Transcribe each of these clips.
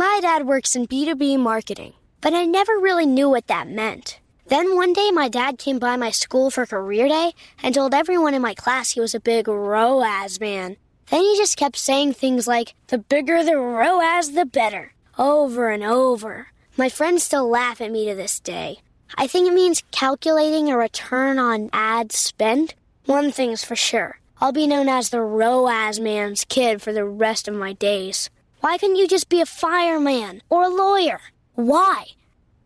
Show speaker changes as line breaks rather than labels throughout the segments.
My dad works in B2B marketing, but I never really knew what that meant. Then one day my dad came by my school for career day and told everyone in my class he was a big ROAS man. Then he just kept saying things like, the bigger the ROAS, the better, over and over. My friends still laugh at me to this day. I think it means calculating a return on ad spend. One thing's for sure, I'll be known as the ROAS man's kid for the rest of my days. Why couldn't you just be a fireman or a lawyer? Why?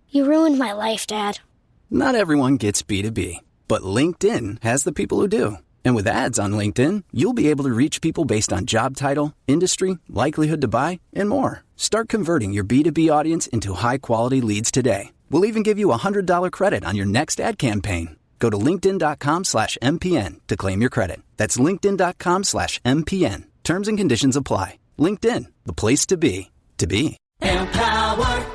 You ruined my life, Dad.
Not everyone gets B2B, but LinkedIn has the people who do. And with ads on LinkedIn, you'll be able to reach people based on job title, industry, likelihood to buy, and more. Start converting your B2B audience into high-quality leads today. We'll even give you a $100 credit on your next ad campaign. Go to linkedin.com/MPN to claim your credit. That's linkedin.com/MPN. Terms and conditions apply. LinkedIn, the place to be, to be.
Empower.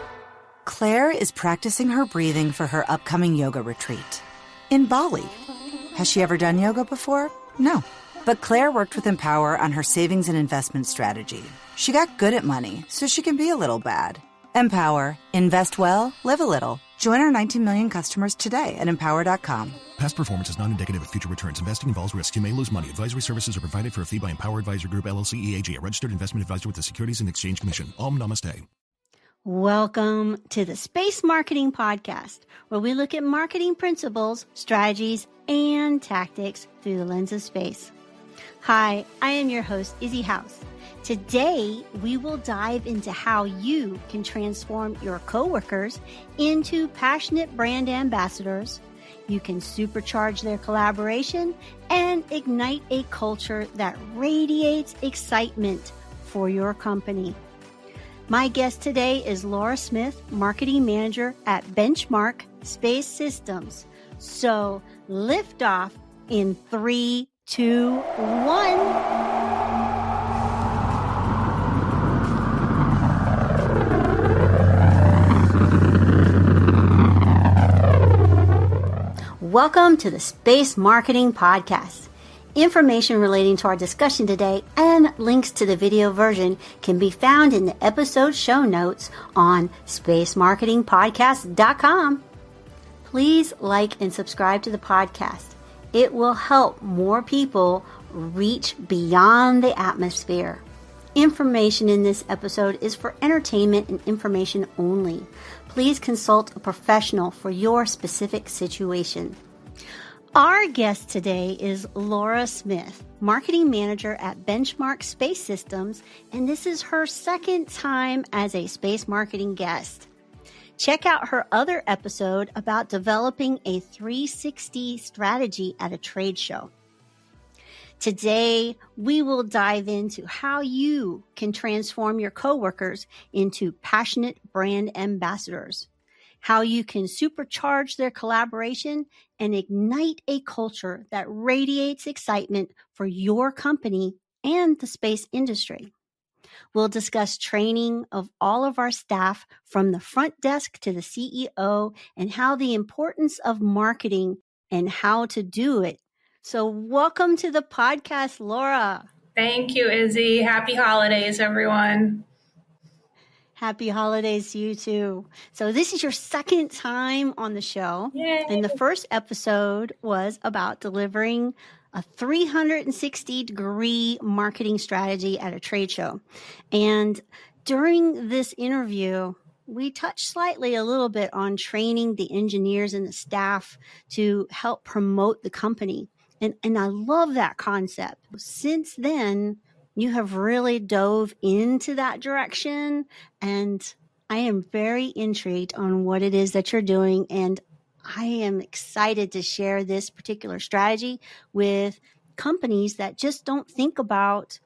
Claire is practicing her breathing for her upcoming yoga retreat in Bali. Has she ever done yoga before? No. But Claire worked with Empower on her savings and investment strategy. She got good at money, so she can be a little bad. Empower. Invest well, live a little. Join our 19 million customers today at empower.com.
Past performance is not indicative of future returns. Investing involves risk. You may lose money. Advisory services are provided for a fee by Empower Advisor Group, LLC, EAG, a registered investment advisor with the Securities and Exchange Commission. Om Namaste.
Welcome to the Space Marketing Podcast, where we look at marketing principles, strategies, and tactics through the lens of space. Hi, I am your host, Izzy House. Today, we will dive into how you can transform your coworkers into passionate brand ambassadors. You can supercharge their collaboration and ignite a culture that radiates excitement for your company. My guest today is Laura Smith, Marketing Manager at Benchmark Space Systems. So lift off in 3, 2, 1. Welcome to the Space Marketing Podcast. Information relating to our discussion today and links to the video version can be found in the episode show notes on spacemarketingpodcast.com. Please like and subscribe to the podcast. It will help more people reach beyond the atmosphere. Information in this episode is for entertainment and information only. Please consult a professional for your specific situation. Our guest today is Laura Smith, Marketing Manager at Benchmark Space Systems, and this is her second time as a space marketing guest. Check out her other episode about developing a 360 strategy at a trade show. Today, we will dive into how you can transform your coworkers into passionate brand ambassadors, how you can supercharge their collaboration and ignite a culture that radiates excitement for your company and the space industry. We'll discuss training of all of our staff from the front desk to the CEO and how the importance of marketing and how to do it. So welcome to the podcast, Laura.
Thank you, Izzy. Happy holidays, everyone.
Happy holidays to you too. So this is your second time on the show.
Yay.
And the first episode was about delivering a 360-degree marketing strategy at a trade show. And during this interview, we touched slightly a little bit on training the engineers and the staff to help promote the company. And I love that concept. Since then, you have really dove into that direction, and I am very intrigued on what it is that you're doing, and I am excited to share this particular strategy with companies that just don't think about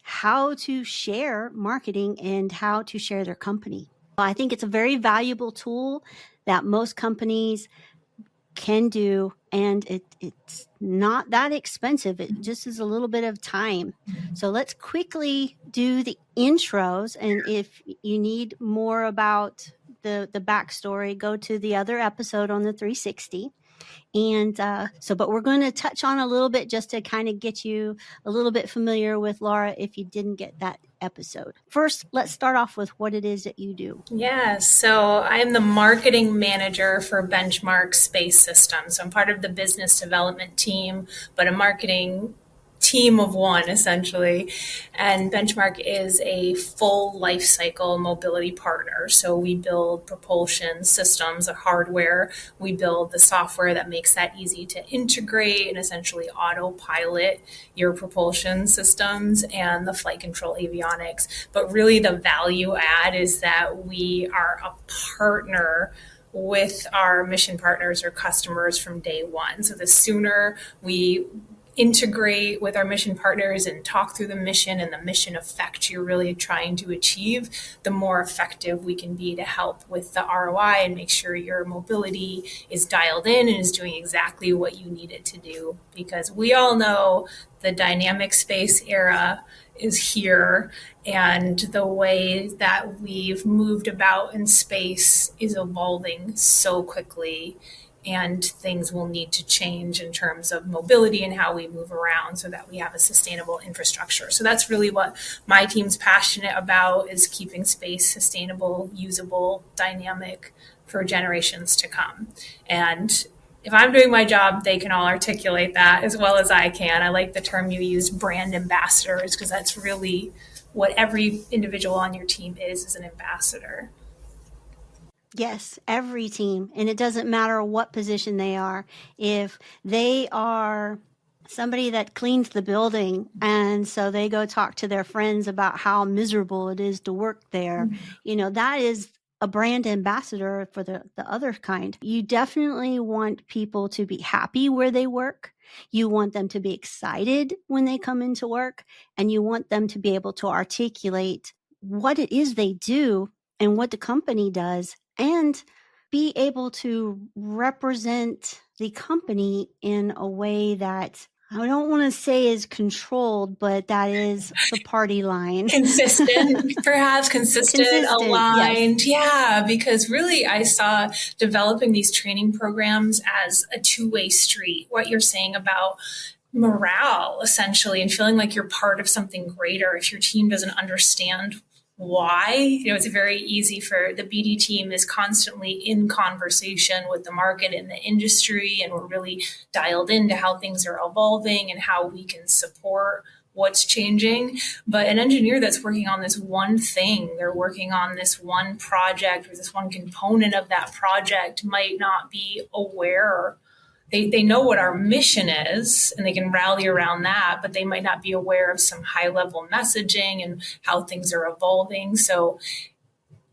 how to share marketing and how to share their company. I think it's a very valuable tool that most companies can do, and it's not that expensive. It just is a little bit of time. So let's quickly do the intros, and if you need more about the backstory, go to the other episode on the 360. And but we're going to touch on a little bit just to kind of get you a little bit familiar with Laura if you didn't get that episode. First, let's start off with what it is that you do.
Yeah, so I'm the marketing manager for Benchmark Space Systems. So I'm part of the business development team, but a marketing team of one, essentially. And Benchmark is a full life cycle mobility partner. So we build propulsion systems, the hardware. We build the software that makes that easy to integrate and essentially autopilot your propulsion systems and the flight control avionics. But really the value add is that we are a partner with our mission partners or customers from day one. So the sooner we integrate with our mission partners and talk through the mission and the mission effect you're really trying to achieve, the more effective we can be to help with the ROI and make sure your mobility is dialed in and is doing exactly what you need it to do. Because we all know the dynamic space era is here, and the way that we've moved about in space is evolving so quickly. And things will need to change in terms of mobility and how we move around so that we have a sustainable infrastructure. So that's really what my team's passionate about, is keeping space sustainable, usable, dynamic for generations to come. And if I'm doing my job, they can all articulate that as well as I can. I like the term you used, brand ambassadors, because that's really what every individual on your team is an ambassador.
Yes, every team. And it doesn't matter what position they are. If they are somebody that cleans the building and so they go talk to their friends about how miserable it is to work there, that is a brand ambassador for the other kind. You definitely want people to be happy where they work. You want them to be excited when they come into work, and you want them to be able to articulate what it is they do and what the company does, and be able to represent the company in a way that I don't want to say is controlled, but that is the party line.
Consistent, perhaps consistent, aligned.
Yes.
Yeah, because really I saw developing these training programs as a two-way street. What you're saying about morale, essentially, and feeling like you're part of something greater. If your team doesn't understand why, it's very easy for the BD team is constantly in conversation with the market and the industry, and we're really dialed into how things are evolving and how we can support what's changing. But an engineer that's working on this one thing, they're working on this one project or this one component of that project, might not be aware. They know what our mission is and they can rally around that, but they might not be aware of some high level messaging and how things are evolving. So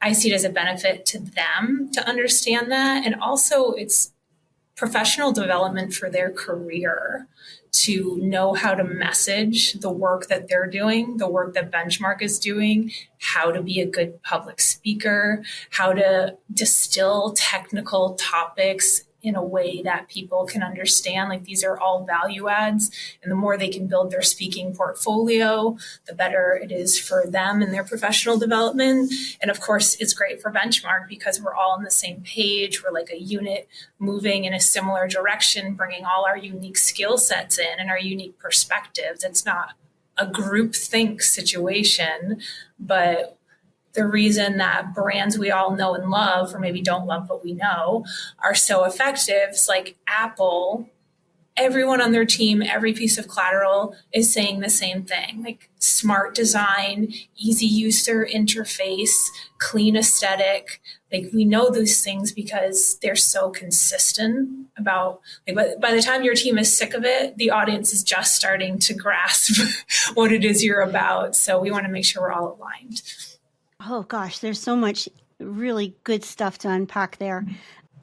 I see it as a benefit to them to understand that. And also it's professional development for their career to know how to message the work that they're doing, the work that Benchmark is doing, how to be a good public speaker, how to distill technical topics in a way that people can understand. Like, these are all value adds. And the more they can build their speaking portfolio, the better it is for them and their professional development. And of course, it's great for Benchmark because we're all on the same page. We're like a unit moving in a similar direction, bringing all our unique skill sets in and our unique perspectives. It's not a group think situation, but the reason that brands we all know and love, or maybe don't love, but we know, are so effective is like Apple. Everyone on their team, every piece of collateral is saying the same thing, like smart design, easy user interface, clean aesthetic. Like, we know those things because they're so consistent about, like, by the time your team is sick of it, the audience is just starting to grasp what it is you're about. So we want to make sure we're all aligned.
Oh gosh, there's so much really good stuff to unpack there.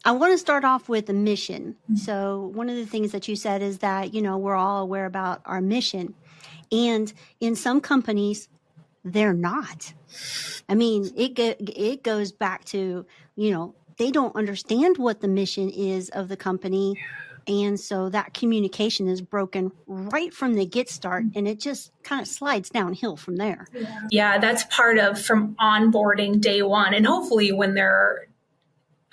I want to start off with the mission. So one of the things that you said is that, we're all aware about our mission. And in some companies, they're not. I mean, it goes back to, they don't understand what the mission is of the company. And so that communication is broken right from the get start, and it just kind of slides downhill from there.
Yeah, that's part of from onboarding day one. And hopefully when they're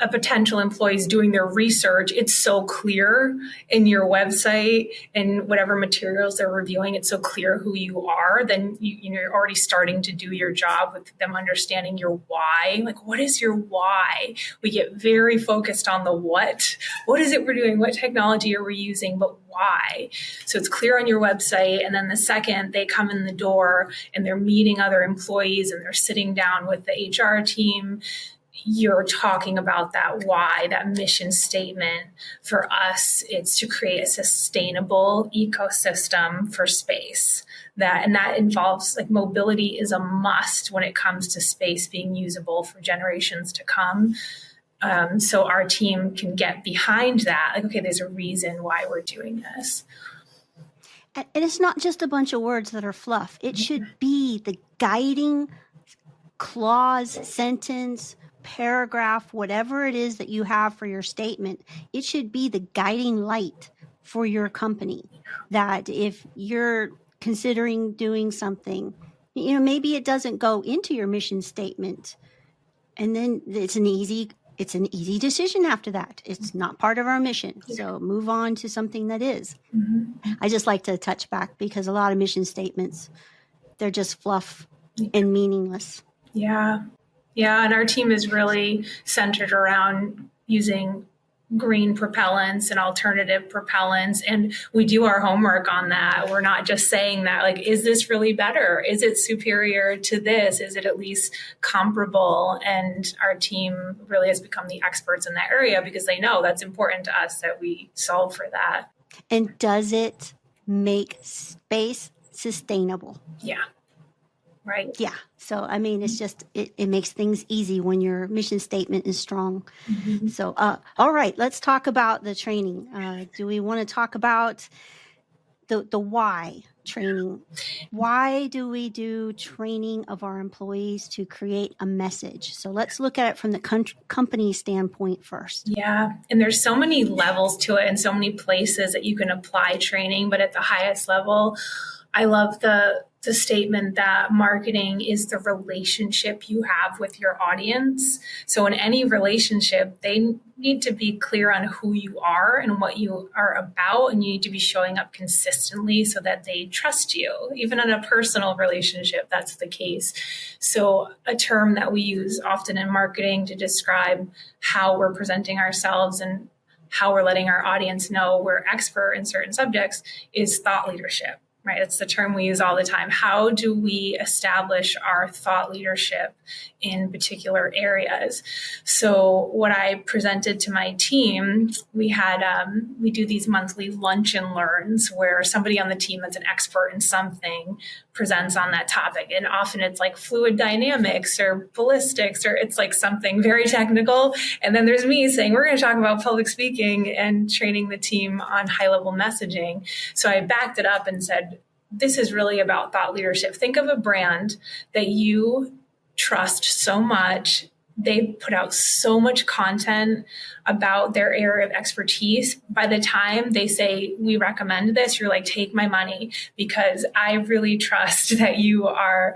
a potential employee is doing their research, it's so clear in your website and whatever materials they're reviewing, it's so clear who you are, then you're already starting to do your job with them understanding your why. Like, what is your why? We get very focused on the what. What is it we're doing? What technology are we using? But why? So it's clear on your website. And then the second they come in the door and they're meeting other employees and they're sitting down with the HR team, you're talking about that why, that mission statement. For us, it's to create a sustainable ecosystem for space. And that involves, like, mobility is a must when it comes to space being usable for generations to come. So our team can get behind that. Like, okay, there's a reason why we're doing this.
And it's not just a bunch of words that are fluff. It should be the guiding clause, sentence, paragraph, whatever it is that you have for your statement. It should be the guiding light for your company, that if you're considering doing something, maybe it doesn't go into your mission statement, and then it's an easy decision after that. It's not part of our mission. So move on to something that is. Mm-hmm. I just like to touch back, because a lot of mission statements, they're just fluff and meaningless.
Yeah. Yeah. And our team is really centered around using green propellants and alternative propellants. And we do our homework on that. We're not just saying that, like, is this really better? Is it superior to this? Is it at least comparable? And our team really has become the experts in that area, because they know that's important to us, that we solve for that.
And does it make space sustainable?
Yeah. Right.
Yeah. So, I mean, it's just, it makes things easy when your mission statement is strong. Mm-hmm. So, all right, let's talk about the training. Do we want to talk about the why training? Why do we do training of our employees to create a message? So let's look at it from the company standpoint first.
Yeah. And there's so many levels to it and so many places that you can apply training. But at the highest level, I love the statement that marketing is the relationship you have with your audience. So in any relationship, they need to be clear on who you are and what you are about, and you need to be showing up consistently so that they trust you. Even in a personal relationship, that's the case. So a term that we use often in marketing to describe how we're presenting ourselves and how we're letting our audience know we're expert in certain subjects is thought leadership. Right. It's the term we use all the time. How do we establish our thought leadership in particular areas? So what I presented to my team, we do these monthly lunch and learns where somebody on the team that's an expert in something presents on that topic. And often it's like fluid dynamics or ballistics, or it's like something very technical. And then there's me saying, we're going to talk about public speaking and training the team on high level messaging. So I backed it up and said, this is really about thought leadership. Think of a brand that you trust so much. They put out so much content about their area of expertise. By the time they say, we recommend this, you're like, take my money, because I really trust that you are,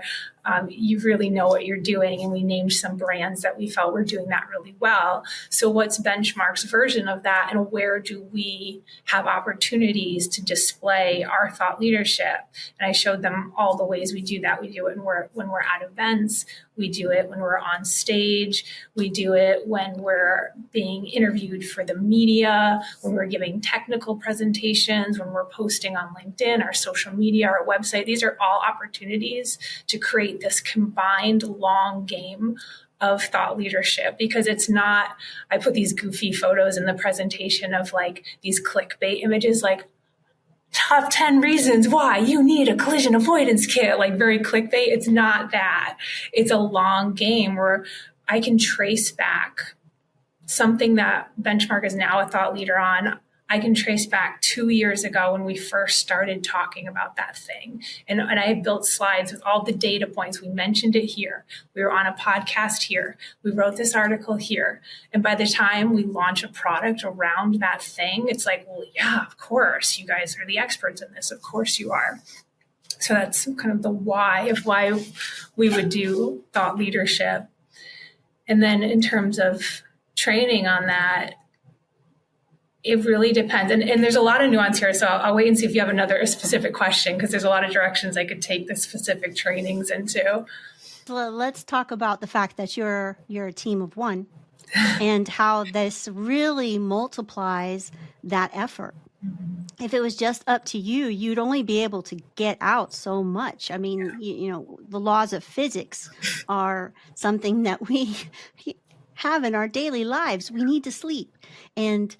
you really know what you're doing. And we named some brands that we felt were doing that really well. So what's Benchmark's version of that? And where do we have opportunities to display our thought leadership? And I showed them all the ways we do that. We do it when we're at events. We do it when we're on stage. We do it when we're being interviewed for the media, when we're giving technical presentations, when we're posting on LinkedIn, our social media, our website. These are all opportunities to create this combined long game of thought leadership, because it's not, I put these goofy photos in the presentation of like these clickbait images, like top 10 reasons why you need a collision avoidance kit, like very clickbait. It's not that. It's a long game where I can trace back something that Benchmark is now a thought leader on. I can trace back 2 years ago when we first started talking about that thing. And I built slides with all the data points. We mentioned it here. We were on a podcast here. We wrote this article here. And by the time we launch a product around that thing, it's like, well, yeah, of course, you guys are the experts in this. Of course you are. So that's kind of the why of why we would do thought leadership. And then in terms of training on that, it really depends. And there's a lot of nuance here. So I'll wait and see if you have another specific question, because there's a lot of directions I could take the specific trainings into.
Well, let's talk about the fact that you're a team of one and how this really multiplies that effort. If it was just up to you, you'd only be able to get out so much. I mean, you know, the laws of physics are something that we have in our daily lives. We need to sleep. And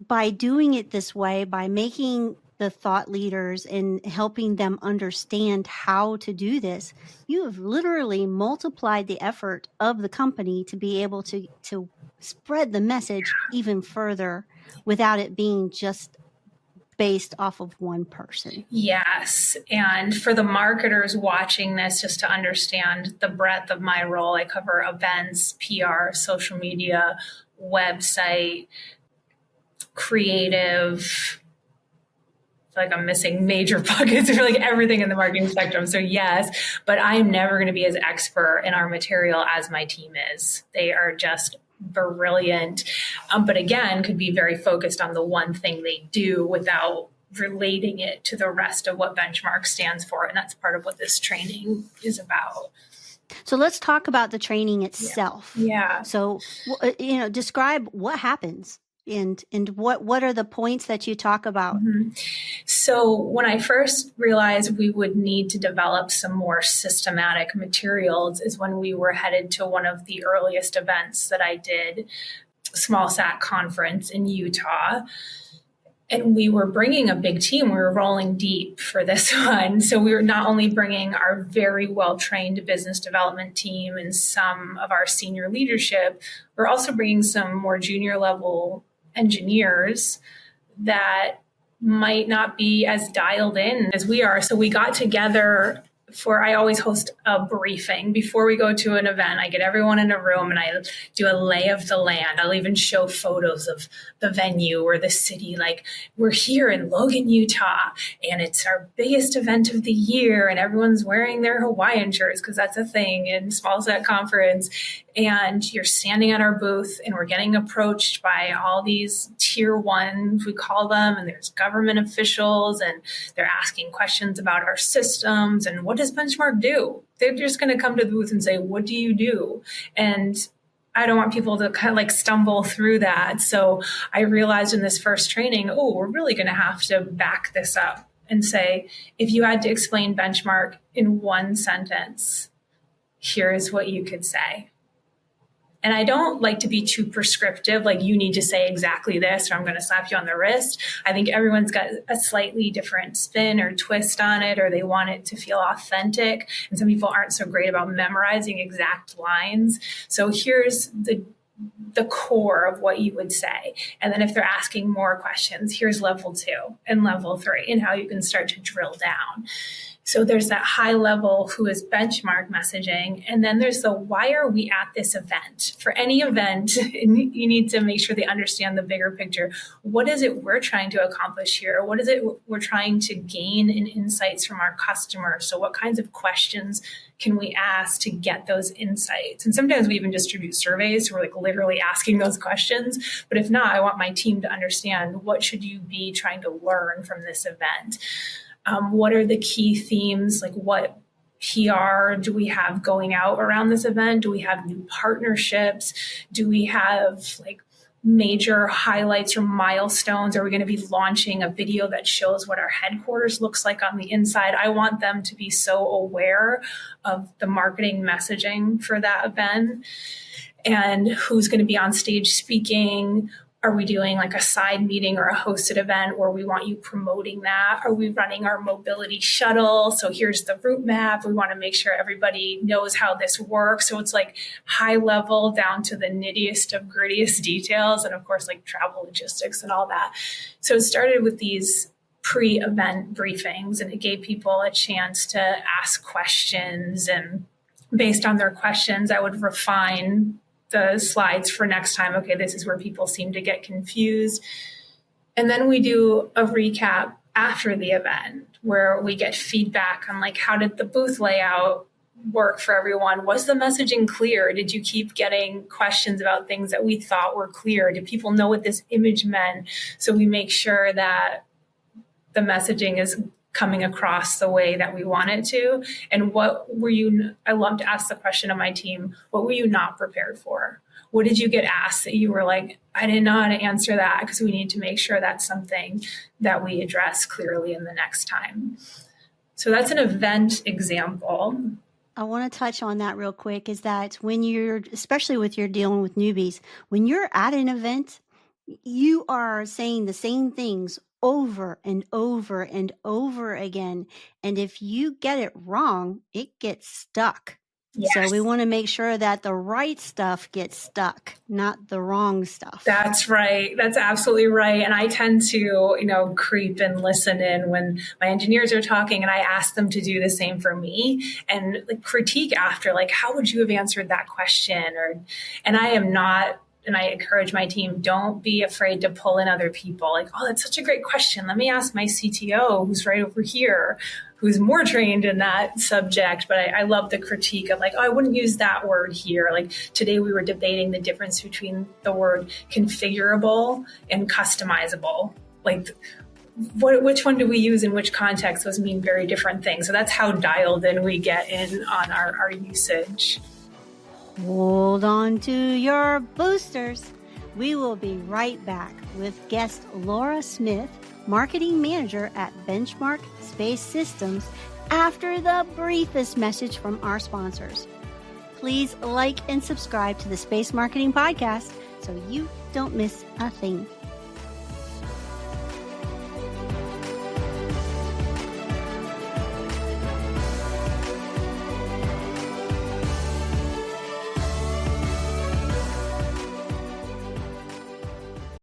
by doing it this way, by making the thought leaders and helping them understand how to do this, you have literally multiplied the effort of the company to be able to spread the message even further without it being just based off of one person.
Yes. And for the marketers watching this, just to understand the breadth of my role, I cover events, PR, social media, website, creative. Like I'm missing major buckets for like everything in the marketing spectrum. So yes, but I'm never going to be as expert in our material as my team is. They are just brilliant. But again, could be very focused on the one thing they do without relating it to the rest of what Benchmark stands for. And that's part of what this training is about.
So let's talk about the training itself.
Yeah.
So, you know, describe what happens. And what are the points that you talk about?
Mm-hmm. So when I first realized we would need to develop some more systematic materials is when we were headed to one of the earliest events that I did, Small Sat Conference in Utah. And we were bringing a big team. We were rolling deep for this one. So we were not only bringing our very well-trained business development team and some of our senior leadership, we're also bringing some more junior level engineers that might not be as dialed in as we are. So we got together I always host a briefing before we go to an event. I get everyone in a room and I do a lay of the land. I'll even show photos of the venue or the city. Like, we're here in Logan, Utah, and it's our biggest event of the year. And everyone's wearing their Hawaiian shirts because that's a thing in Small Set Conference. And you're standing at our booth and we're getting approached by all these tier ones, we call them, and there's government officials and they're asking questions about our systems and what does Benchmark do? They're just going to come to the booth and say, what do you do? And I don't want people to kind of like stumble through that. So I realized in this first training, we're really going to have to back this up and say, if you had to explain Benchmark in one sentence, here's what you could say. And I don't like to be too prescriptive, like you need to say exactly this or I'm going to slap you on the wrist. I think everyone's got a slightly different spin or twist on it, or they want it to feel authentic. And some people aren't so great about memorizing exact lines. So here's the core of what you would say. And then if they're asking more questions, here's level 2 and level 3 and how you can start to drill down. So there's that high level, who is Benchmark messaging. And then there's the, why are we at this event? For any event, you need to make sure they understand the bigger picture. What is it we're trying to accomplish here? What is it we're trying to gain in insights from our customers? So what kinds of questions can we ask to get those insights? And sometimes we even distribute surveys. So we're like literally asking those questions. But if not, I want my team to understand, what should you be trying to learn from this event? What are the key themes? Like, what PR do we have going out around this event? Do we have new partnerships? Do we have like major highlights or milestones? Are we going to be launching a video that shows what our headquarters looks like on the inside? I want them to be so aware of the marketing messaging for that event and who's going to be on stage speaking. Are we doing like a side meeting or a hosted event where we want you promoting that? Are we running our mobility shuttle? So here's the route map. We want to make sure everybody knows how this works. So it's like high level down to the nittiest of grittiest details. And of course, like travel logistics and all that. So it started with these pre-event briefings, and it gave people a chance to ask questions. And based on their questions, I would refine the slides for next time. Okay, this is where people seem to get confused. And then we do a recap after the event where we get feedback on like, how did the booth layout work for everyone? Was the messaging clear? Did you keep getting questions about things that we thought were clear? Did people know what this image meant? So we make sure that the messaging is coming across the way that we want it to. And what were you, I love to ask the question of my team, what were you not prepared for? What did you get asked that you were like, I didn't know how to answer that? Because we need to make sure that's something that we address clearly in the next time. So that's an event example.
I want to touch on that real quick, is that when you're, especially with you're dealing with newbies, when you're at an event, you are saying the same things over and over and over again. And if you get it wrong, it gets stuck. Yes. So we want to make sure that the right stuff gets stuck, not the wrong stuff.
That's right. That's absolutely right. And I tend to, creep and listen in when my engineers are talking, and I ask them to do the same for me and critique after, how would you have answered that question? And I am not. And I encourage my team, don't be afraid to pull in other people. That's such a great question. Let me ask my CTO, who's right over here, who's more trained in that subject. But I love the critique of I wouldn't use that word here. Today we were debating the difference between the word configurable and customizable. Which one do we use in which context? Those mean very different things. So that's how dialed in we get in on our usage.
Hold on to your boosters. We will be right back with guest Laura Smith, Marketing Manager at Benchmark Space Systems, after the briefest message from our sponsors. Please like and subscribe to the Space Marketing Podcast so you don't miss a thing.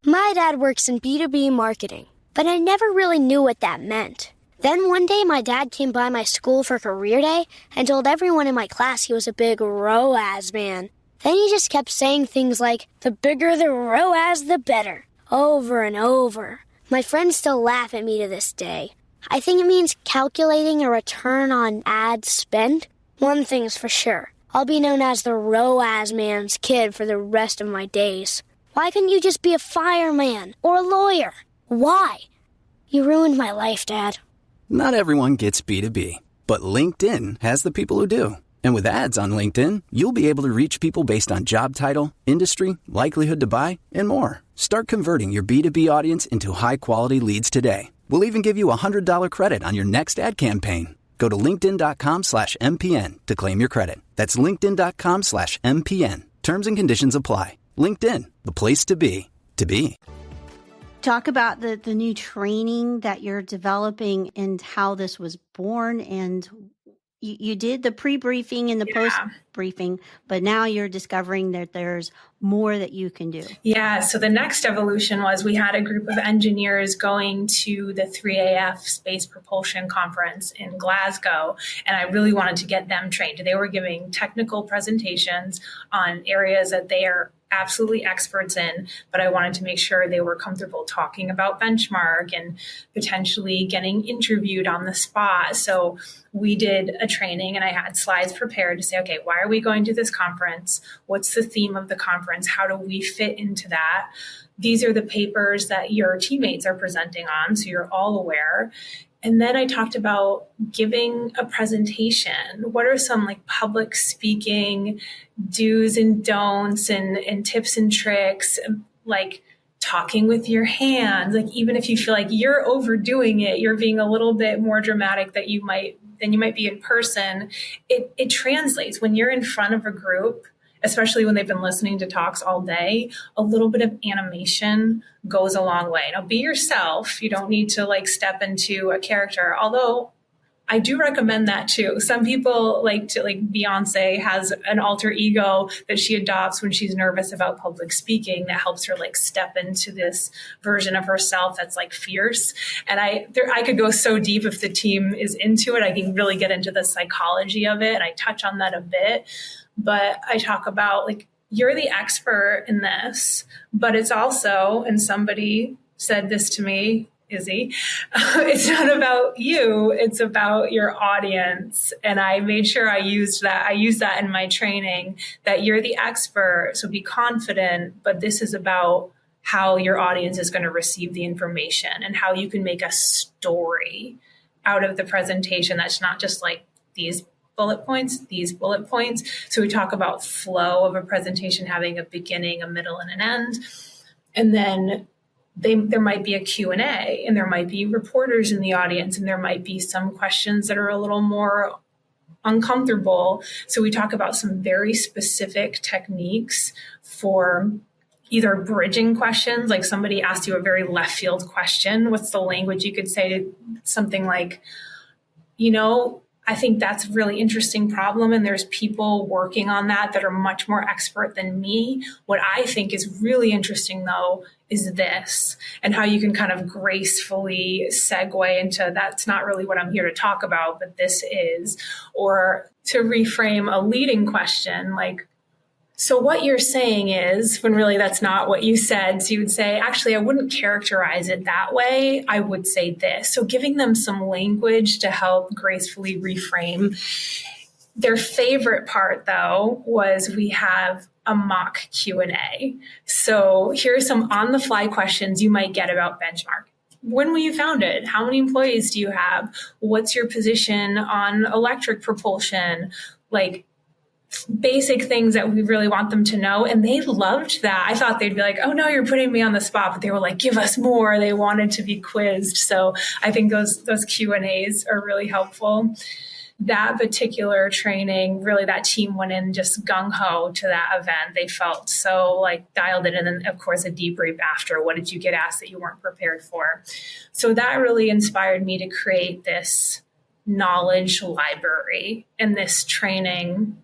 My dad works in B2B marketing, but I never really knew what that meant. Then one day my dad came by my school for career day and told everyone in my class he was a big ROAS man. Then he just kept saying things like, the bigger the ROAS, the better, over and over. My friends still laugh at me to this day. I think it means calculating a return on ad spend. One thing's for sure, I'll be known as the ROAS man's kid for the rest of my days. Why couldn't you just be a fireman or a lawyer? Why? You ruined my life, Dad.
Not everyone gets B2B, but LinkedIn has the people who do. And with ads on LinkedIn, you'll be able to reach people based on job title, industry, likelihood to buy, and more. Start converting your B2B audience into high-quality leads today. We'll even give you a $100 credit on your next ad campaign. Go to linkedin.com/MPN to claim your credit. That's linkedin.com/MPN. Terms and conditions apply. LinkedIn, the place to be, to be.
Talk about the new training that you're developing and how this was born. And you did the pre-briefing and the post-briefing, but now you're discovering that there's more that you can do.
Yeah, so the next evolution was we had a group of engineers going to the 3AF Space Propulsion Conference in Glasgow, and I really wanted to get them trained. They were giving technical presentations on areas that they are absolutely experts in, but I wanted to make sure they were comfortable talking about benchmark and potentially getting interviewed on the spot. So we did a training and I had slides prepared to say, okay, why are we going to this conference? What's the theme of the conference? How do we fit into that? These are the papers that your teammates are presenting on, so you're all aware. And then I talked about giving a presentation. What are some public speaking do's and don'ts and tips and tricks, talking with your hands, even if you feel like you're overdoing it, you're being a little bit more dramatic than you might be in person. It translates when you're in front of a group, especially when they've been listening to talks all day. A little bit of animation goes a long way. Now, be yourself. You don't need to step into a character, although I do recommend that too. Some people Beyonce has an alter ego that she adopts when she's nervous about public speaking that helps her step into this version of herself that's fierce. And I could go so deep if the team is into it. I can really get into the psychology of it. And I touch on that a bit. But I talk about you're the expert in this, but it's also, and somebody said this to me, Izzy. It's not about you. It's about your audience. And I made sure I used that. I used that in my training, that you're the expert. So be confident, but this is about how your audience is going to receive the information and how you can make a story out of the presentation. That's not just like these bullet points, these bullet points. So we talk about flow of a presentation, having a beginning, a middle, and an end. And then there might be a Q&A, and there might be reporters in the audience, and there might be some questions that are a little more uncomfortable. So we talk about some very specific techniques for either bridging questions, like somebody asked you a very left field question. What's the language you could say to something like, I think that's a really interesting problem, and there's people working on that are much more expert than me. What I think is really interesting, though, is this, and how you can kind of gracefully segue into that's not really what I'm here to talk about, but this is, or to reframe a leading question like, so what you're saying is, when really that's not what you said. So you would say, actually, I wouldn't characterize it that way. I would say this. So giving them some language to help gracefully reframe. Their favorite part, though, was we have a mock Q&A. So here are some on-the-fly questions you might get about Benchmark. When were you founded? How many employees do you have? What's your position on electric propulsion? Like, basic things that we really want them to know. And they loved that. I thought they'd be like, oh no, you're putting me on the spot, but they were like, give us more. They wanted to be quizzed. So I think those Q&As are really helpful. That particular training, really that team went in just gung-ho to that event. They felt so like dialed in. And then of course a debrief after, what did you get asked that you weren't prepared for? So that really inspired me to create this knowledge library and this training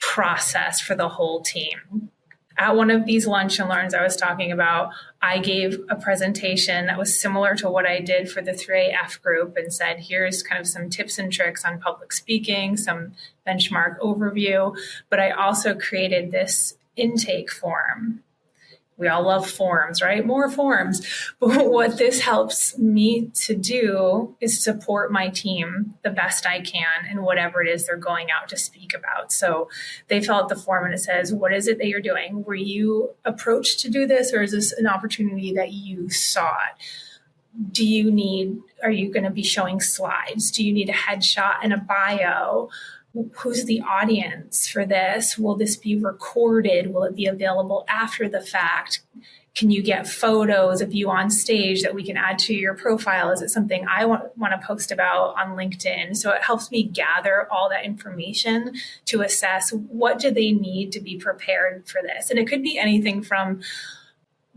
process for the whole team. At one of these lunch and learns I was talking about, I gave a presentation that was similar to what I did for the 3AF group and said, here's kind of some tips and tricks on public speaking, some benchmark overview, but I also created this intake form. We all love forms, right? More forms. But what this helps me to do is support my team the best I can in whatever it is they're going out to speak about. So they fill out the form and it says, what is it that you're doing? Were you approached to do this, or is this an opportunity that you sought? Are you going to be showing slides? Do you need a headshot and a bio? Who's the audience for this? Will this be recorded? Will it be available after the fact? Can you get photos of you on stage that we can add to your profile? Is it something I want to post about on LinkedIn? So it helps me gather all that information to assess what do they need to be prepared for this. And it could be anything from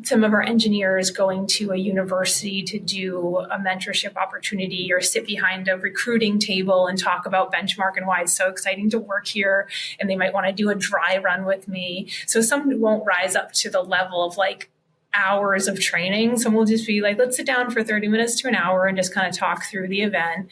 some of our engineers going to a university to do a mentorship opportunity or sit behind a recruiting table and talk about Benchmark and why it's so exciting to work here. And they might want to do a dry run with me. So some won't rise up to the level of like hours of training. Some will just be like, let's sit down for 30 minutes to an hour and just kind of talk through the event.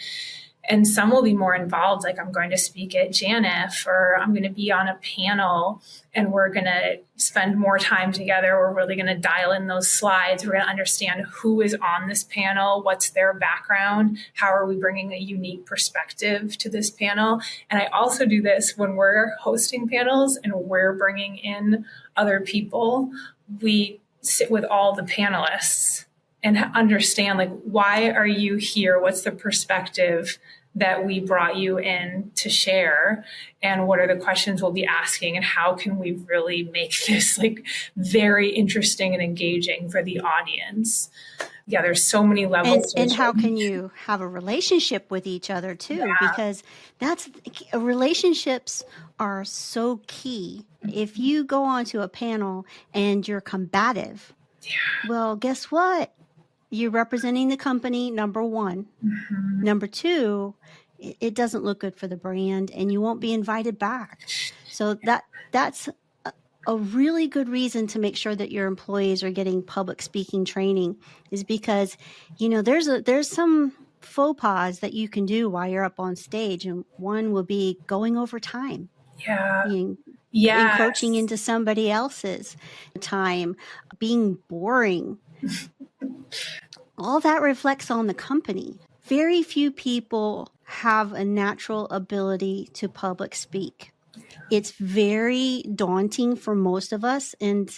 And some will be more involved, like I'm going to speak at JANF, or I'm going to be on a panel and we're going to spend more time together. We're really going to dial in those slides. We're going to understand who is on this panel, what's their background, how are we bringing a unique perspective to this panel. And I also do this when we're hosting panels and we're bringing in other people. We sit with all the panelists and understand, like, why are you here? What's the perspective that we brought you in to share? And what are the questions we'll be asking? And how can we really make this like very interesting and engaging for the audience? Yeah, there's so many levels.
And how can you have a relationship with each other too? Yeah. Because relationships are so key. If you go onto a panel and you're combative, well, guess what? You're representing the company, number one. Mm-hmm. Number two, it doesn't look good for the brand and you won't be invited back. So that's a really good reason to make sure that your employees are getting public speaking training, is because, there's some faux pas that you can do while you're up on stage. And one will be going over time. Yeah. Encroaching into somebody else's time, being boring. all that reflects on the company. Very few people have a natural ability to public speak. It's very daunting for most of us, and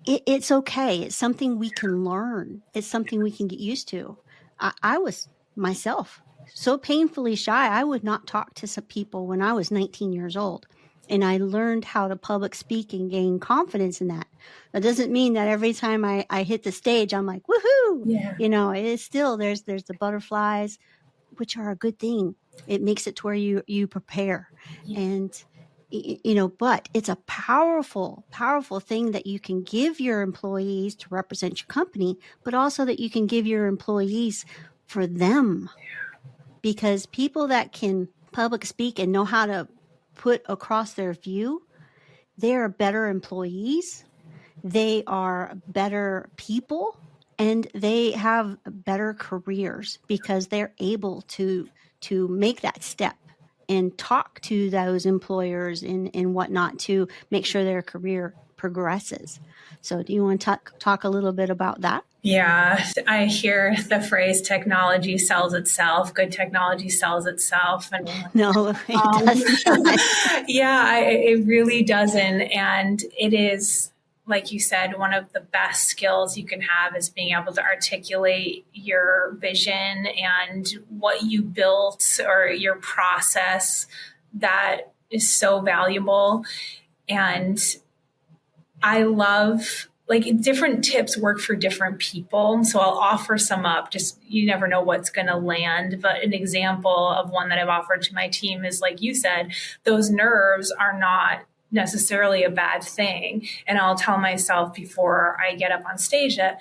it's okay. It's something we can learn. It's something we can get used to. I was myself so painfully shy. I would not talk to some people when I was 19 years old. And I learned how to public speak and gain confidence in that. That doesn't mean that every time I hit the stage, I'm like, woohoo!
Yeah.
It's still, there's the butterflies, which are a good thing. It makes it to where you prepare.
Yeah.
And, but it's a powerful, powerful thing that you can give your employees to represent your company, but also that you can give your employees for them. Because people that can public speak and know how to put across their view, they are better employees, they are better people, and they have better careers because they're able to make that step and talk to those employers and whatnot to make sure their career progresses. So do you want to talk a little bit about that?
Yeah, I hear the phrase technology sells itself. Good technology sells itself. And
no, it doesn't.
Yeah, it really doesn't. And it is, like you said, one of the best skills you can have is being able to articulate your vision and what you built or your process. That is so valuable. And I love, different tips work for different people. So I'll offer some up. Just, you never know what's going to land. But an example of one that I've offered to my team is, like you said, those nerves are not necessarily a bad thing. And I'll tell myself before I get up on stage that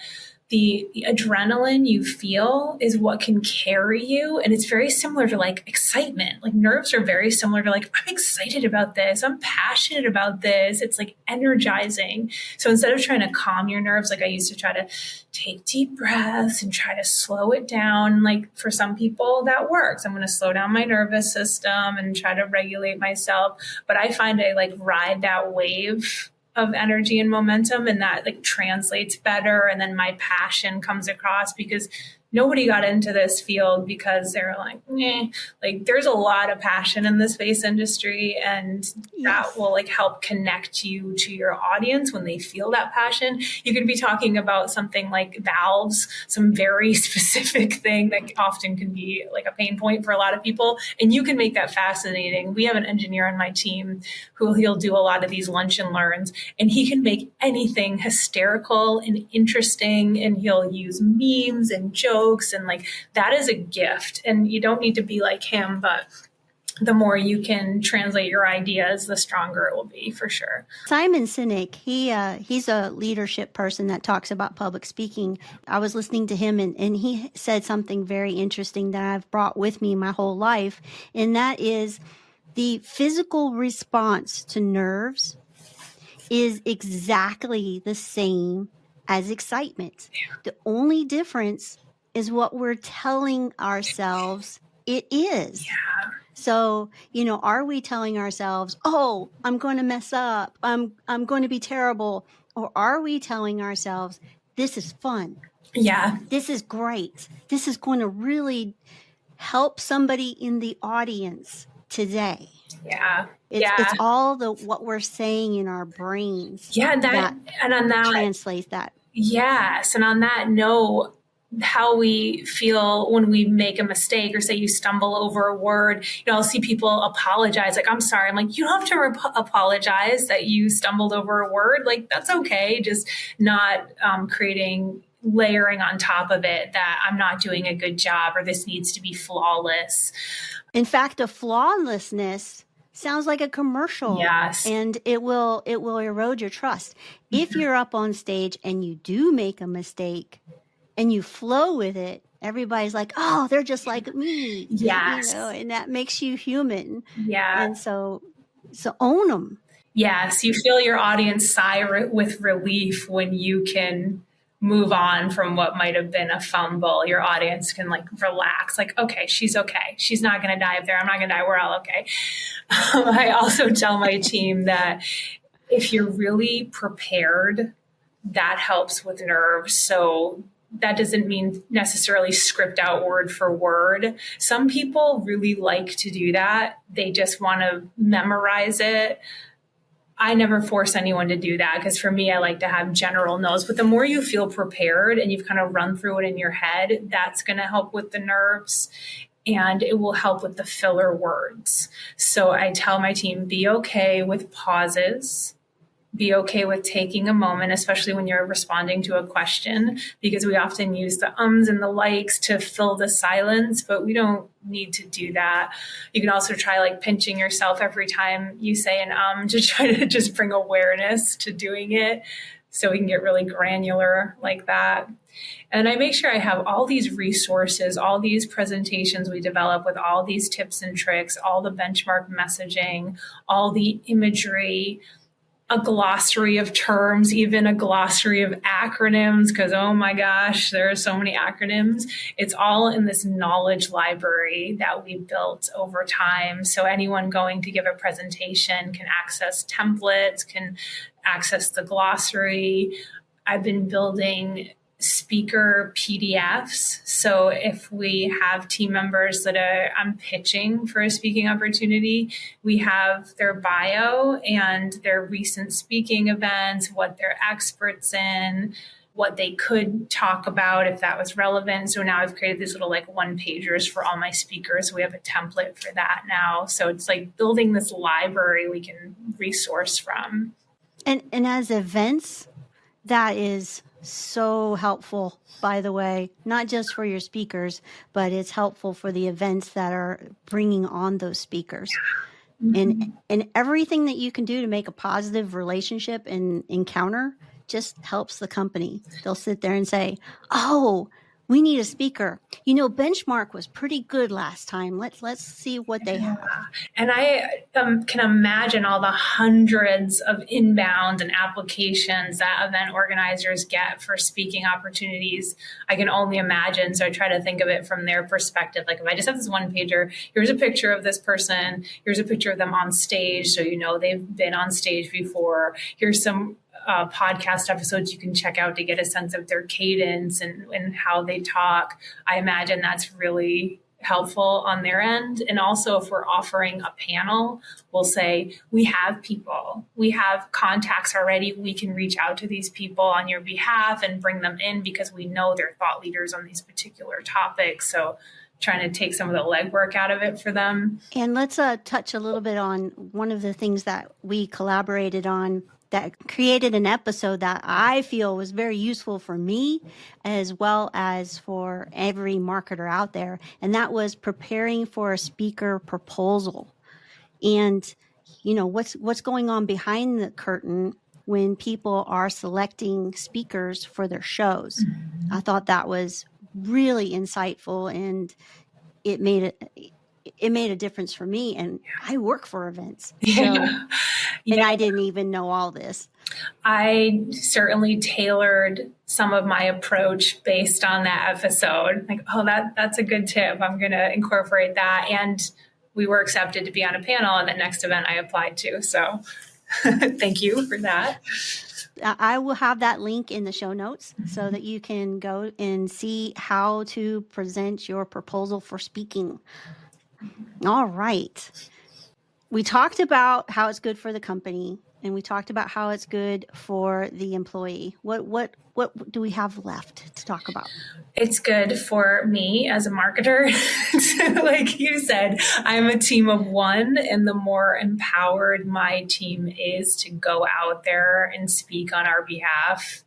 the adrenaline you feel is what can carry you. And it's very similar to excitement. Nerves are very similar to I'm excited about this. I'm passionate about this. It's energizing. So instead of trying to calm your nerves, I used to try to take deep breaths and try to slow it down. For some people that works. I'm going to slow down my nervous system and try to regulate myself. But I find I ride that wave of energy and momentum, and that translates better. And then my passion comes across because nobody got into this field because they're there's a lot of passion in the space industry, and that will help connect you to your audience when they feel that passion. You could be talking about something like valves, some very specific thing that often can be a pain point for a lot of people, and you can make that fascinating. We have an engineer on my team who he'll do a lot of these lunch and learns, and he can make anything hysterical and interesting, and he'll use memes and jokes. And that is a gift, and you don't need to be like him, but the more you can translate your ideas, the stronger it will be, for sure.
Simon Sinek, he's a leadership person that talks about public speaking. I was listening to him, and he said something very interesting that I've brought with me my whole life, and that is the physical response to nerves is exactly the same as excitement. Yeah. The only difference is what we're telling ourselves it is.
Yeah.
So, are we telling ourselves, oh, I'm going to mess up, I'm going to be terrible? Or are we telling ourselves, this is fun?
Yeah.
This is great. This is going to really help somebody in the audience today.
Yeah.
It's all what we're saying in our brains.
Yeah. And on that
translates that.
Yes. And on that note, how we feel when we make a mistake, or say you stumble over a word, I'll see people apologize. I'm sorry. I'm you don't have to apologize that you stumbled over a word. That's okay. Just not layering on top of it that I'm not doing a good job, or this needs to be flawless.
In fact, a flawlessness sounds like a commercial.
Yes.
And it will erode your trust. Mm-hmm. If you're up on stage and you do make a mistake, and you flow with it, everybody's like, oh, they're just like me.
Yes.
And that makes you human.
Yeah.
And so own them.
Yes. You feel your audience sigh with relief when you can move on from what might have been a fumble. Your audience can relax, okay, she's okay. She's not going to dive there. I'm not going to die. We're all okay. I also tell my team that if you're really prepared, that helps with nerves. So that doesn't mean necessarily script out word for word. Some people really like to do that. They just want to memorize it. I never force anyone to do that because for me, I like to have general notes. But the more you feel prepared and you've kind of run through it in your head, that's going to help with the nerves and it will help with the filler words. So I tell my team, be okay with pauses. Be okay with taking a moment, especially when you're responding to a question, because we often use the ums and the likes to fill the silence, but we don't need to do that. You can also try like pinching yourself every time you say an to try to just bring awareness to doing it. So we can get really granular like that. And I make sure I have all these resources, all these presentations we develop with all these tips and tricks, all the benchmark messaging, all the imagery, a glossary of terms, even a glossary of acronyms, because oh my gosh, there are so many acronyms. It's all in this knowledge library that we built over time. So anyone going to give a presentation can access templates, can access the glossary. I've been building speaker PDFs. So if we have team members that I'm pitching for a speaking opportunity, we have their bio and their recent speaking events, what they're experts in, what they could talk about if that was relevant. So now I've created these little like one pagers for all my speakers. We have a template for that now. So it's like building this library we can resource from.
And as events, that is so helpful, by the way, not just for your speakers, but it's helpful for the events that are bringing on those speakers. Mm-hmm. And everything that you can do to make a positive relationship and encounter just helps the company. They'll sit there and say, oh, we need a speaker. You know, Benchmark was pretty good last time. Let's see what they have.
And I can imagine all the hundreds of inbound and applications that event organizers get for speaking opportunities. I can only imagine. So I try to think of it from their perspective. Like if I just have this one pager, here's a picture of this person. Here's a picture of them on stage. So you know they've been on stage before. Here's some podcast episodes you can check out to get a sense of their cadence and how they talk. I imagine that's really helpful on their end. And also if we're offering a panel, we'll say, we have people, we have contacts already. We can reach out to these people on your behalf and bring them in because we know they're thought leaders on these particular topics. So trying to take some of the legwork out of it for them.
And let's touch a little bit on one of the things that we collaborated on that created an episode that I feel was very useful for me as well as for every marketer out there. And that was preparing for a speaker proposal. And, you know, what's going on behind the curtain when people are selecting speakers for their shows. Mm-hmm. I thought that was really insightful and it made a difference for me. And I work for events. So, and I didn't even know all this.
I certainly tailored some of my approach based on that episode. Like, oh, that's a good tip. I'm going to incorporate that. And we were accepted to be on a panel at the next event I applied to. So thank you for that.
I will have that link in the show notes so that you can go and see how to present your proposal for speaking. All right. We talked about how it's good for the company and we talked about how it's good for the employee. What do we have left to talk about?
It's good for me as a marketer. Like you said, I'm a team of one, and the more empowered my team is to go out there and speak on our behalf,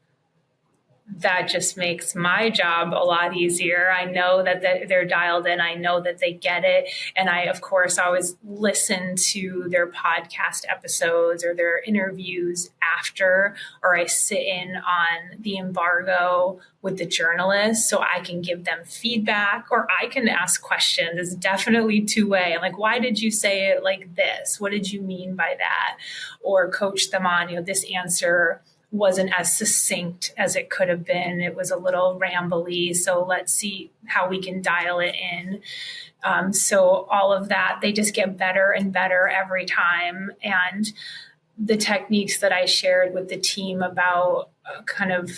that just makes my job a lot easier. I know that they're dialed in. I know that they get it. And I, of course, always listen to their podcast episodes or their interviews after, or I sit in on the embargo with the journalists so I can give them feedback or I can ask questions. It's definitely two-way. I'm like, why did you say it like this? What did you mean by that? Or coach them on, this answer wasn't as succinct as it could have been. It was a little rambly. So let's see how we can dial it in. So all of that, they just get better and better every time. And the techniques that I shared with the team about kind of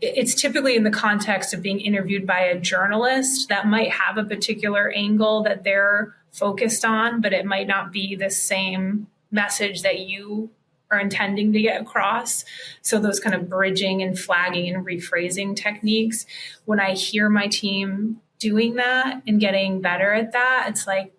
it's typically in the context of being interviewed by a journalist that might have a particular angle that they're focused on, but it might not be the same message that you are intending to get across. So those kind of bridging and flagging and rephrasing techniques, when I hear my team doing that and getting better at that, it's like,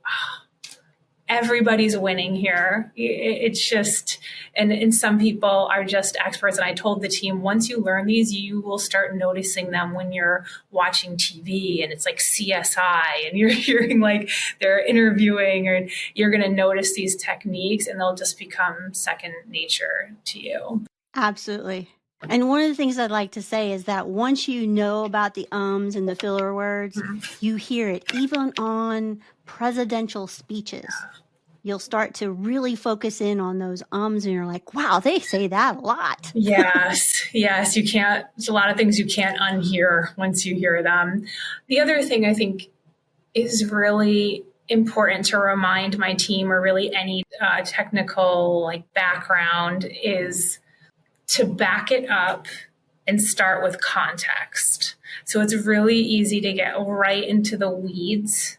everybody's winning here. It's just, and some people are just experts. And I told the team, once you learn these, you will start noticing them when you're watching TV and it's like CSI and you're hearing like they're interviewing, or you're going to notice these techniques and they'll just become second nature to you.
Absolutely. And one of the things I'd like to say is that once you know about the ums and the filler words, you hear it even on presidential speeches. You'll start to really focus in on those ums and you're like, wow, they say that a lot.
Yes. You can't, there's a lot of things you can't unhear once you hear them. The other thing I think is really important to remind my team, or really any technical like background, is to back it up and start with context. So it's really easy to get right into the weeds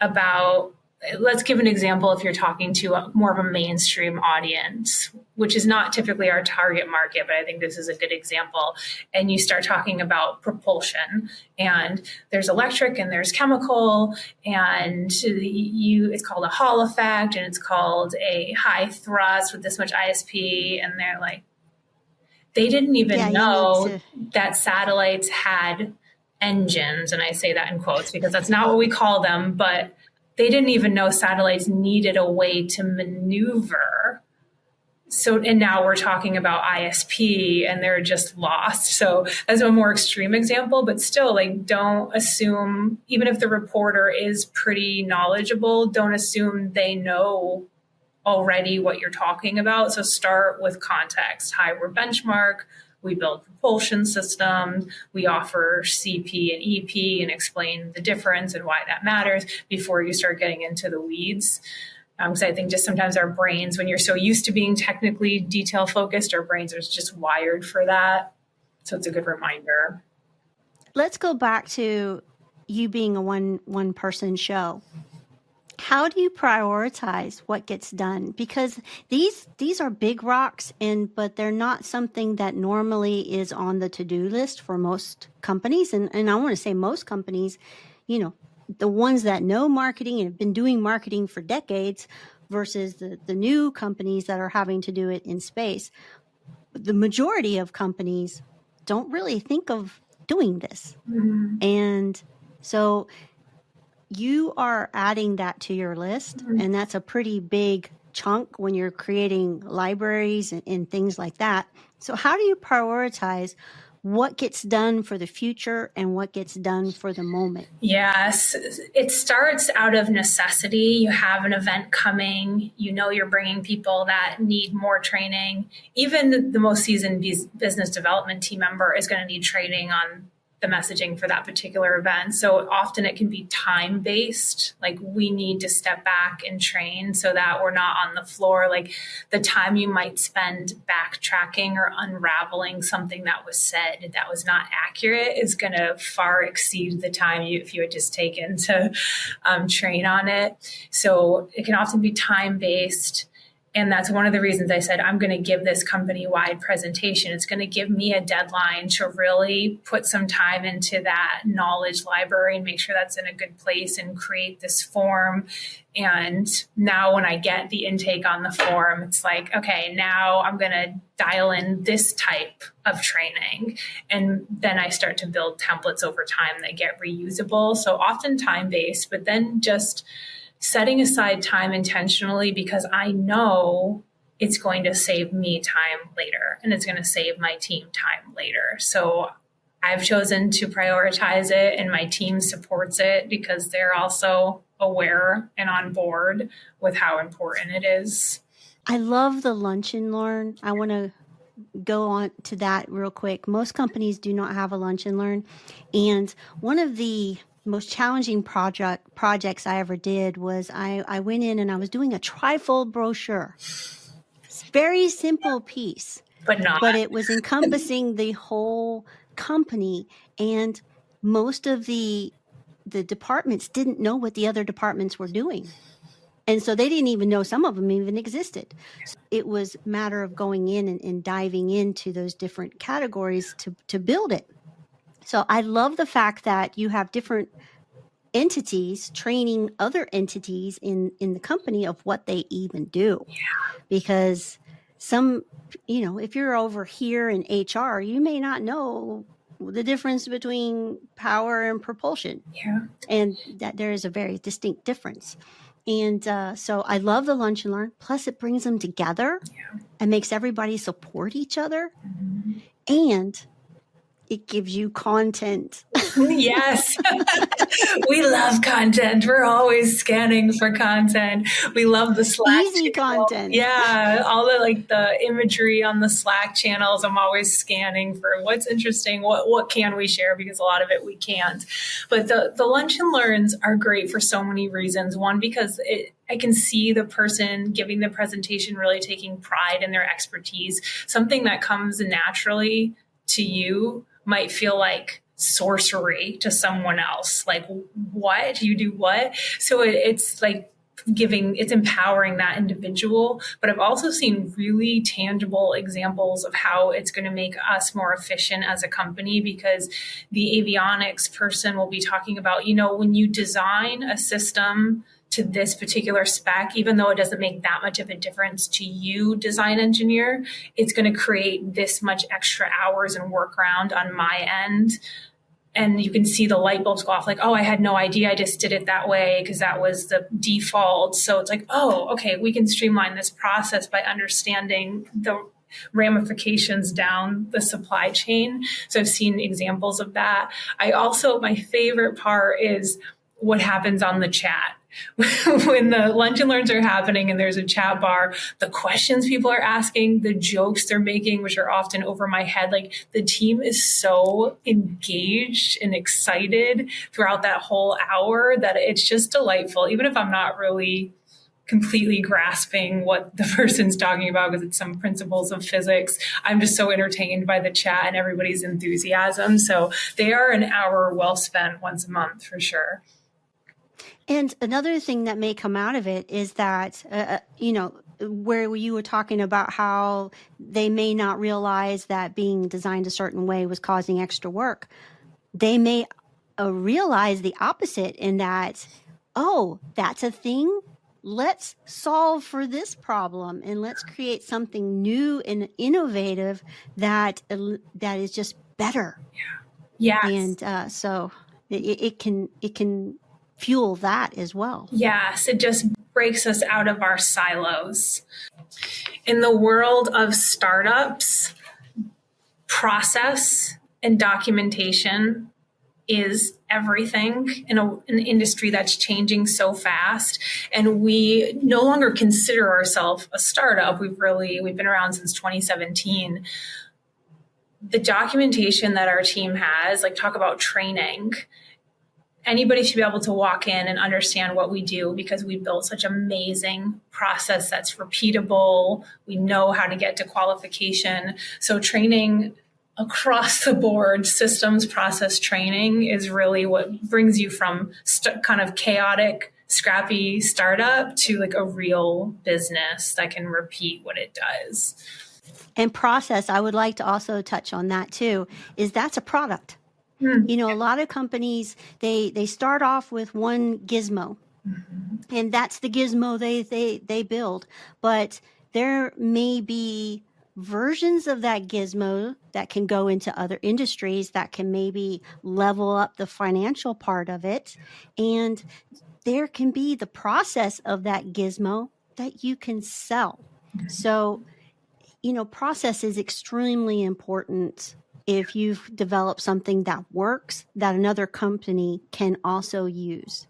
about, let's give an example. If you're talking to more of a mainstream audience, which is not typically our target market, but I think this is a good example. And you start talking about propulsion, and there's electric and there's chemical, and it's called a Hall effect, and it's called a high thrust with this much ISP. And they're like, they didn't even know that satellites had engines. And I say that in quotes because that's not what we call them, but they didn't even know satellites needed a way to maneuver. So, and now we're talking about ISP and they're just lost. So that's a more extreme example, but still, like, don't assume, even if the reporter is pretty knowledgeable, don't assume they know already what you're talking about. So start with context. Hi, we're Benchmark. We build propulsion systems. We offer CP and EP, and explain the difference and why that matters before you start getting into the weeds. Because I think just sometimes our brains, when you're so used to being technically detail focused, our brains are just wired for that. So it's a good reminder.
Let's go back to you being a one person show. How do you prioritize what gets done? Because these are big rocks, but they're not something that normally is on the to-do list for most companies. And I want to say most companies, the ones that know marketing and have been doing marketing for decades versus the new companies that are having to do it in space. The majority of companies don't really think of doing this. Mm-hmm. And so you are adding that to your list, and that's a pretty big chunk when you're creating libraries and things like that. So how do you prioritize what gets done for the future and what gets done for the moment?
Yes, it starts out of necessity. You have an event coming, you're bringing people that need more training. Even the most seasoned business development team member is going to need training on the messaging for that particular event. So often it can be time-based. Like, we need to step back and train so that we're not on the floor. Like, the time you might spend backtracking or unraveling something that was said that was not accurate is going to far exceed the time if you had just taken to train on it. So it can often be time-based. And that's one of the reasons I said, I'm going to give this company-wide presentation. It's going to give me a deadline to really put some time into that knowledge library and make sure that's in a good place and create this form. And now when I get the intake on the form, it's like, okay, now I'm going to dial in this type of training. And then I start to build templates over time that get reusable. So often time-based, but then just setting aside time intentionally, because I know it's going to save me time later and it's going to save my team time later. So I've chosen to prioritize it, and my team supports it because they're also aware and on board with how important it is.
I love the lunch and learn. I want to go on to that real quick. Most companies do not have a lunch and learn. And one of the most challenging projects I ever did was I went in and I was doing a trifold brochure. It's a very simple piece, but it was encompassing the whole company, and most of the departments didn't know what the other departments were doing. And so they didn't even know some of them even existed. So it was a matter of going in and diving into those different categories to build it. So I love the fact that you have different entities training other entities in the company of what they even do. Yeah. Because some, if you're over here in HR, you may not know the difference between power and propulsion.
Yeah.
And that there is a very distinct difference. And so I love the lunch and learn. Plus, it brings them together and makes everybody support each other. Mm-hmm. And it gives you content.
Yes. We love content. We're always scanning for content. We love the Slack
easy
channel.
Content.
Yeah. All the imagery on the Slack channels. I'm always scanning for what's interesting. What can we share? Because a lot of it we can't. But the lunch and learns are great for so many reasons. One, because I can see the person giving the presentation really taking pride in their expertise. Something that comes naturally to you might feel like sorcery to someone else. Like, what? You do what? So it's like it's empowering that individual. But I've also seen really tangible examples of how it's going to make us more efficient as a company, because the avionics person will be talking about, when you design a system to this particular spec, even though it doesn't make that much of a difference to you, design engineer, it's going to create this much extra hours and workaround on my end. And you can see the light bulbs go off like, oh, I had no idea. I just did it that way because that was the default. So it's like, oh, okay, we can streamline this process by understanding the ramifications down the supply chain. So I've seen examples of that. My favorite part is what happens on the chat. When the lunch and learns are happening and there's a chat bar, the questions people are asking, the jokes they're making, which are often over my head, like the team is so engaged and excited throughout that whole hour that it's just delightful. Even if I'm not really completely grasping what the person's talking about because it's some principles of physics, I'm just so entertained by the chat and everybody's enthusiasm. So they are an hour well spent once a month for sure.
And another thing that may come out of it is that, where you were talking about how they may not realize that being designed a certain way was causing extra work. They may realize the opposite in that, oh, that's a thing. Let's solve for this problem and let's create something new and innovative that is just better.
Yeah.
And so it can fuel that as well.
Yes, it just breaks us out of our silos. In the world of startups, process and documentation is everything in an industry that's changing so fast. And we no longer consider ourselves a startup. We've been around since 2017. The documentation that our team has, talk about training, anybody should be able to walk in and understand what we do because we built such amazing process that's repeatable. We know how to get to qualification. So training across the board, systems process training is really what brings you from kind of chaotic, scrappy startup to a real business that can repeat what it does.
And process, I would like to also touch on that too, is that's a product. A lot of companies, they start off with one gizmo, and that's the gizmo they build. But there may be versions of that gizmo that can go into other industries that can maybe level up the financial part of it. And there can be the process of that gizmo that you can sell. So, process is extremely important. If you've developed something that works, that another company can also use.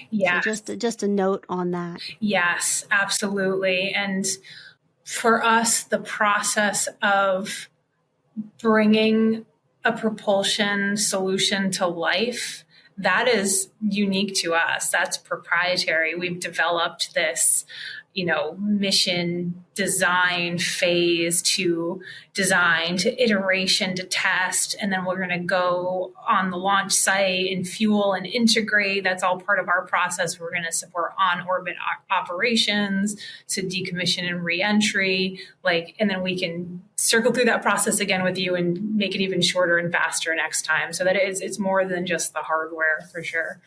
Yes.
So just a note on that.
Yes, absolutely. And for us, the process of bringing a propulsion solution to life, that is unique to us. That's proprietary. We've developed this mission design phase to design to iteration to test. And then we're going to go on the launch site and fuel and integrate. That's all part of our process. We're going to support on-orbit operations to decommission and reentry. And then we can circle through that process again with you and make it even shorter and faster next time. So that it's more than just the hardware for sure.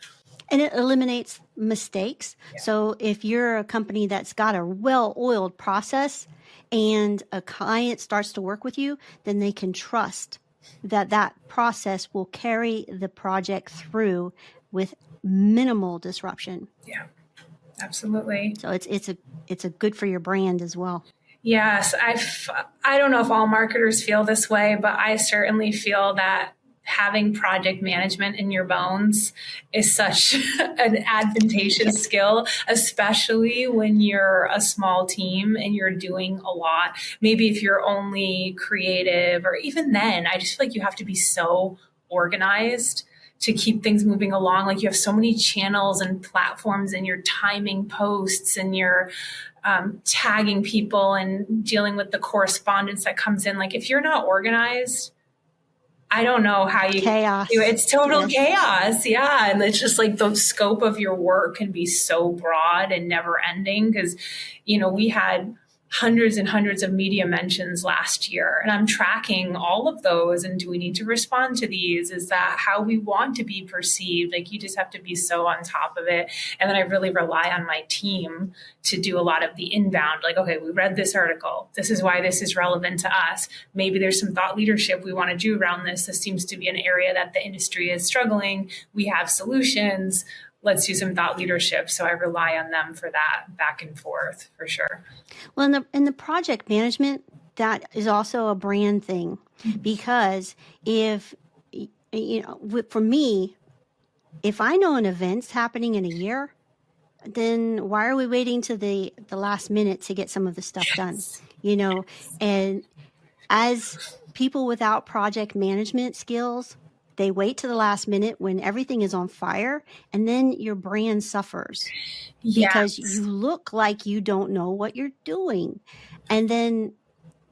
And it eliminates mistakes. Yeah. So if you're a company that's got a well-oiled process and a client starts to work with you, then they can trust that process will carry the project through with minimal disruption.
Yeah, absolutely.
So it's a good for your brand as well.
Yes, I don't know if all marketers feel this way, but I certainly feel that having project management in your bones is such an advantageous skill, especially when you're a small team and you're doing a lot. Maybe if you're only creative, or even then, I just feel like you have to be so organized to keep things moving along. Like you have so many channels and platforms, and you're timing posts, and you're tagging people and dealing with the correspondence that comes in. Like if you're not organized, I don't know how you
chaos.
Do it. It's total chaos. Yeah. And it's just like the scope of your work can be so broad and never ending because, we had hundreds and hundreds of media mentions last year, and I'm tracking all of those. And do we need to respond to these? Is that how we want to be perceived? Like you just have to be so on top of it. And then I really rely on my team to do a lot of the inbound, like, okay, we read this article. This is why this is relevant to us. Maybe there's some thought leadership we want to do around this. This seems to be an area that the industry is struggling. We have solutions. Let's do some thought leadership. So I rely on them for that back and forth for sure.
Well, in the project management, that is also a brand thing, because if, for me, if I know an event's happening in a year, then why are we waiting to the last minute to get some of the stuff done? And as people without project management skills, they wait to the last minute when everything is on fire, and then your brand suffers because you look like you don't know what you're doing. And then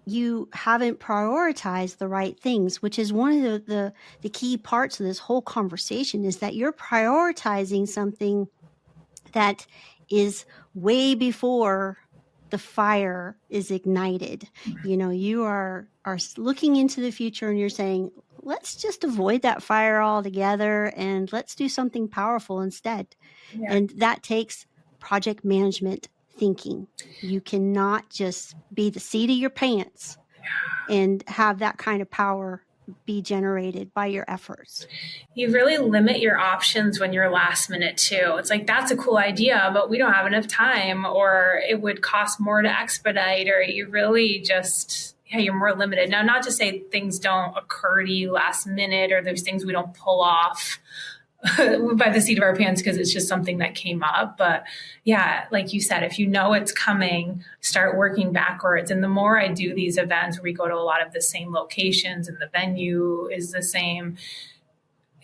you haven't prioritized the right things, which is one of the key parts of this whole conversation, is that you're prioritizing something that is way before the fire is ignited. You are looking into the future and you're saying, let's just avoid that fire altogether and let's do something powerful instead. Yeah. And that takes project management thinking. You cannot just be the seat of your pants and have that kind of power be generated by your efforts.
You really limit your options when you're last minute too. It's like, that's a cool idea, but we don't have enough time, or it would cost more to expedite, or you really just... you're more limited. Now, not to say things don't occur to you last minute, or there's things we don't pull off by the seat of our pants because it's just something that came up. But yeah, like you said, if you know it's coming, start working backwards. And the more I do these events where we go to a lot of the same locations and the venue is the same,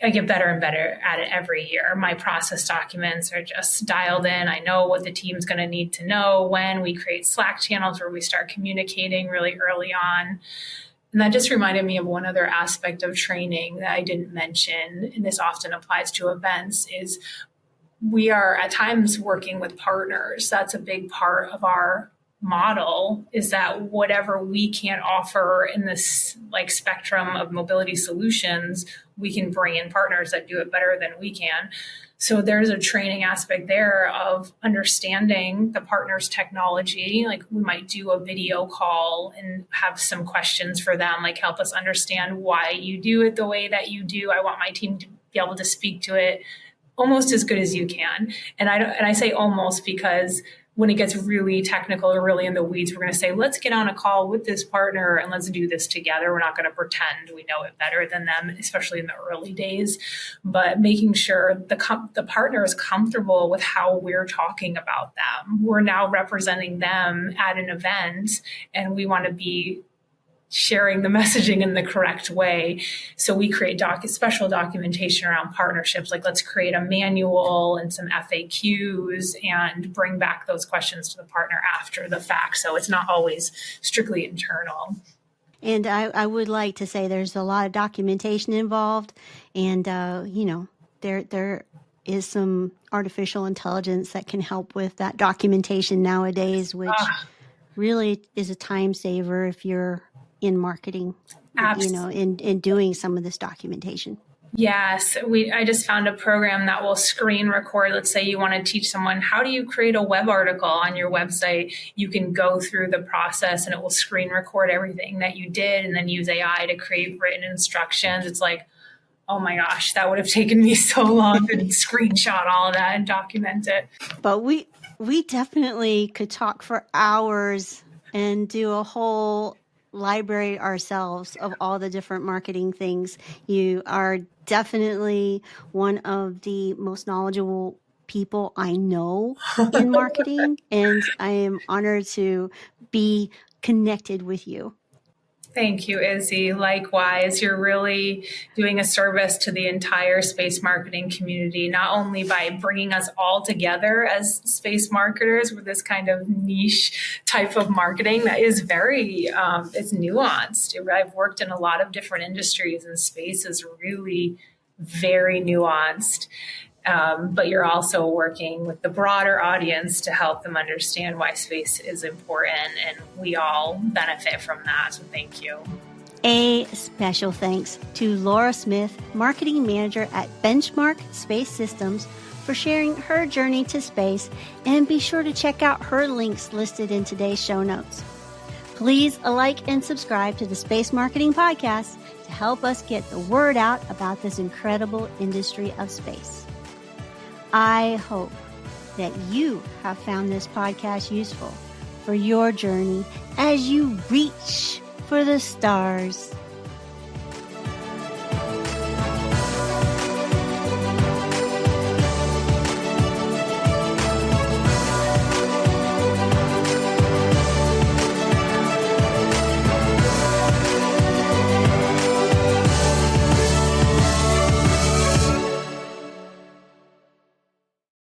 I get better and better at it every year. My process documents are just dialed in. I know what the team's going to need to know when. We create Slack channels where we start communicating really early on. And that just reminded me of one other aspect of training that I didn't mention, and this often applies to events, is we are at times working with partners. That's a big part of our model, is that whatever we can't offer in this spectrum of mobility solutions, we can bring in partners that do it better than we can. So there's a training aspect there of understanding the partner's technology. Like we might do a video call and have some questions for them, like help us understand why you do it the way that you do. I want my team to be able to speak to it almost as good as you can. And I say almost because when it gets really technical or really in the weeds, we're going to say, let's get on a call with this partner and let's do this together. We're not going to pretend we know it better than them, especially in the early days, but making sure the partner is comfortable with how we're talking about them. We're now representing them at an event, and we want to be sharing the messaging in the correct way. So we create special documentation around partnerships. Like, let's create a manual and some FAQs and bring back those questions to the partner after the fact. So it's not always strictly internal.
And I would like to say there's a lot of documentation involved, and there is some artificial intelligence that can help with that documentation nowadays, which really is a time saver if you're in marketing, in doing some of this documentation.
Yes, I just found a program that will screen record. Let's say you want to teach someone, how do you create a web article on your website? You can go through the process and it will screen record everything that you did and then use AI to create written instructions. It's like, oh my gosh, that would have taken me so long to screenshot all of that and document it.
But we definitely could talk for hours and do a whole library ourselves of all the different marketing things. You are definitely one of the most knowledgeable people I know in marketing, and I am honored to be connected with you.
Thank you, Izzy. Likewise, you're really doing a service to the entire space marketing community, not only by bringing us all together as space marketers with this kind of niche type of marketing that is very, it's nuanced. I've worked in a lot of different industries, and space is really very nuanced. But you're also working with the broader audience to help them understand why space is important, and we all benefit from that. So thank you.
A special thanks to Laura Smith, Marketing Manager at Benchmark Space Systems, for sharing her journey to space, and be sure to check out her links listed in today's show notes. Please like and subscribe to the Space Marketing Podcast to help us get the word out about this incredible industry of space. I hope that you have found this podcast useful for your journey as you reach for the stars.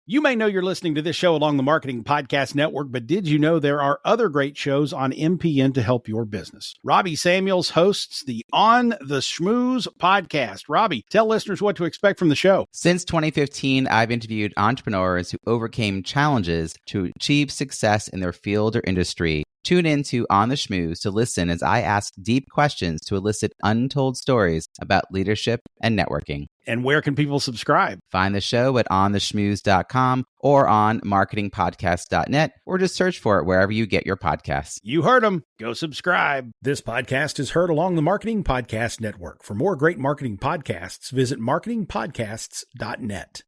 You may know you're listening to this show along the Marketing Podcast Network, but did you know there are other great shows on MPN to help your business? Robbie Samuels hosts the On the Schmooze podcast. Robbie, tell listeners what to expect from the show.
Since 2015, I've interviewed entrepreneurs who overcame challenges to achieve success in their field or industry. Tune in to On the Schmooze to listen as I ask deep questions to elicit untold stories about leadership and networking.
And where can people subscribe?
Find the show at ontheschmooze.com or on marketingpodcast.net, or just search for it wherever you get your podcasts.
You heard them. Go subscribe.
This podcast is heard along the Marketing Podcast Network. For more great marketing podcasts, visit marketingpodcasts.net.